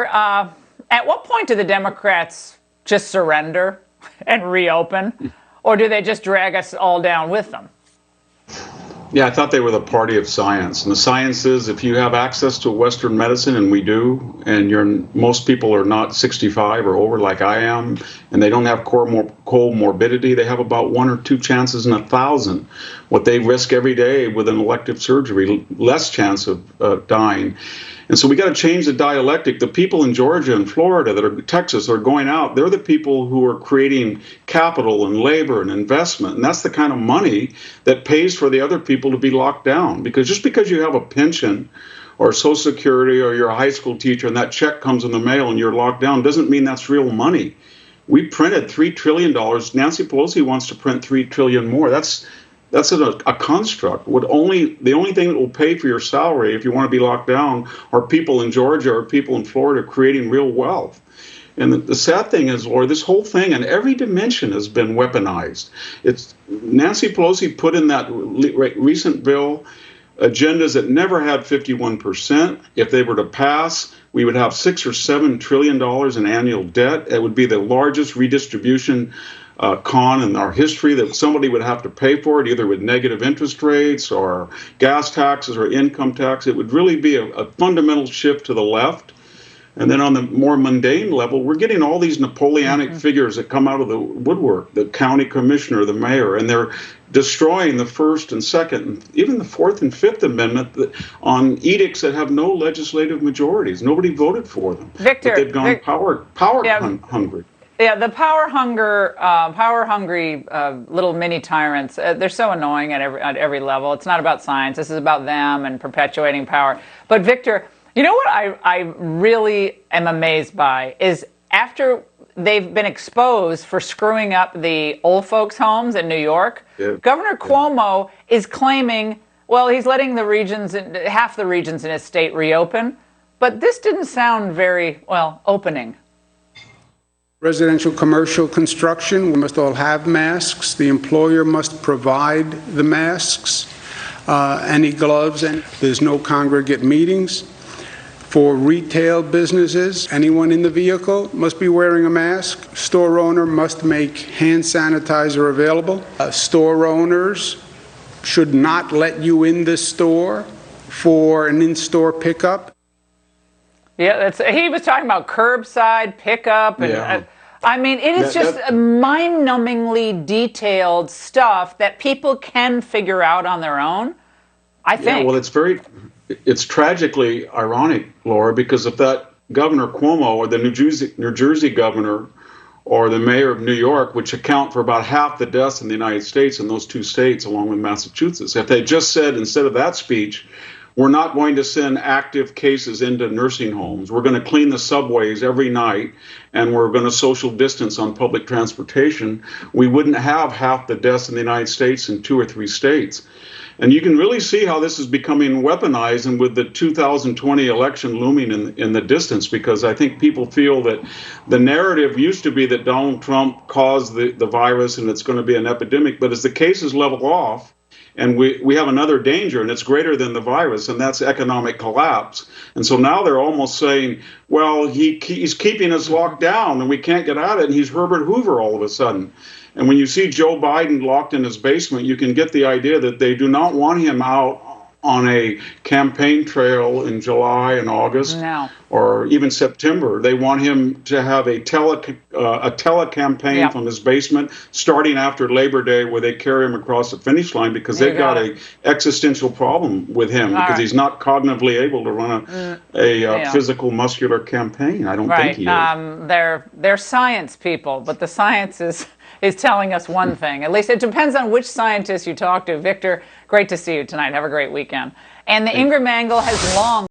At what point do the Democrats just surrender and reopen, or do they just drag us all down with them? Yeah, I thought they were the party of science. And the science is if you have access to Western medicine, and we do, and most people are not 65 or over like I am, and they don't have comorbidity, they have about 1 or 2 chances in 1,000. What they risk every day with an elective surgery, less chance of dying. And so we got to change the dialectic. The people in Georgia and Florida that are Texas are going out. They're the people who are creating capital and labor and investment. And that's the kind of money that pays for the other people to be locked down. Because just because you have a pension or Social Security or you're a high school teacher and that check comes in the mail and you're locked down doesn't mean that's real money. We printed $3 trillion. Nancy Pelosi wants to print $3 trillion more. That's a construct. The only thing that will pay for your salary if you want to be locked down are people in Georgia or people in Florida creating real wealth. And the sad thing is, Laura, this whole thing in every dimension has been weaponized. Nancy Pelosi put in that recent bill agendas that never had 51%. If they were to pass, we would have $6 or $7 trillion in annual debt. It would be the largest redistribution con in our history that somebody would have to pay for it, either with negative interest rates or gas taxes or income tax. It would really be a fundamental shift to the left. And then on the more mundane level, we're getting all these Napoleonic figures that come out of the woodwork, the county commissioner, the mayor, and they're destroying the First and Second, and even the Fourth and Fifth Amendment on edicts that have no legislative majorities. Nobody voted for them. Victor, but they've gone power hungry. Yeah, the power-hungry little mini tyrants, they're so annoying at every level. It's not about science. This is about them and perpetuating power. But, Victor, you know what I really am amazed by is after they've been exposed for screwing up the old folks' homes in New York, Governor Cuomo is claiming, well, he's letting half the regions in his state reopen. But this didn't sound very, opening. Residential commercial construction, we must all have masks. The employer must provide the masks, any gloves, and there's no congregate meetings. For retail businesses, anyone in the vehicle must be wearing a mask. Store owner must make hand sanitizer available. Store owners should not let you in the store for an in-store pickup. Yeah, he was talking about curbside pickup, and I mean, it is just mind-numbingly detailed stuff that people can figure out on their own. I think. Yeah, well, it's tragically ironic, Laura, because if that Governor Cuomo or the New Jersey governor or the mayor of New York, which account for about half the deaths in the United States in those 2 states, along with Massachusetts, if they just said instead of that speech, we're not going to send active cases into nursing homes. We're going to clean the subways every night, and we're going to social distance on public transportation. We wouldn't have half the deaths in the United States in 2 or 3 states. And you can really see how this is becoming weaponized, and with the 2020 election looming in the distance, because I think people feel that the narrative used to be that Donald Trump caused the virus and it's going to be an epidemic. But as the cases level off, and we have another danger, and it's greater than the virus, and that's economic collapse. And so now they're almost saying, well, he's keeping us locked down, and we can't get out of it, and he's Herbert Hoover all of a sudden. And when you see Joe Biden locked in his basement, you can get the idea that they do not want him out on a campaign trail in July and August or even September. They want him to have a telecampaign from his basement starting after Labor Day, where they carry him across the finish line, because they've got an existential problem with him because he's not cognitively able to run a physical muscular campaign. I don't think he is. They're science people, but the science is telling us one thing. At least it depends on which scientist you talk to. Victor, great to see you tonight. Have a great weekend. And the Ingram angle has long